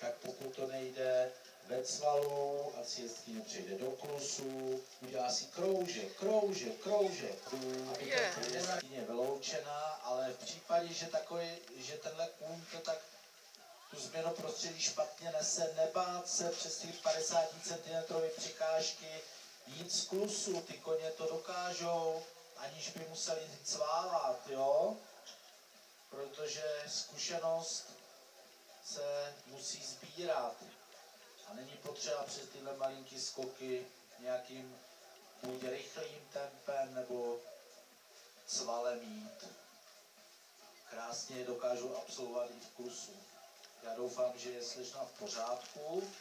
Tak pokud to nejde ve cvalu a sjezdkyně přejde do klusu, udělá si kroužek, aby je vyloučená, ale v případě, že tenhle kůň to tak tu změnu prostředí špatně nese, nebát se přes ty 50 cm překážky jít z klusu, ty koně to dokážou, aniž by museli cválat, jo? Protože zkušenost se musí sbírat a není potřeba přes tyhle malinký skoky nějakým buď rychlým tempem nebo cvalem jít. Krásně je dokážu absolvovat i v klusu. Já doufám, že je slečna v pořádku.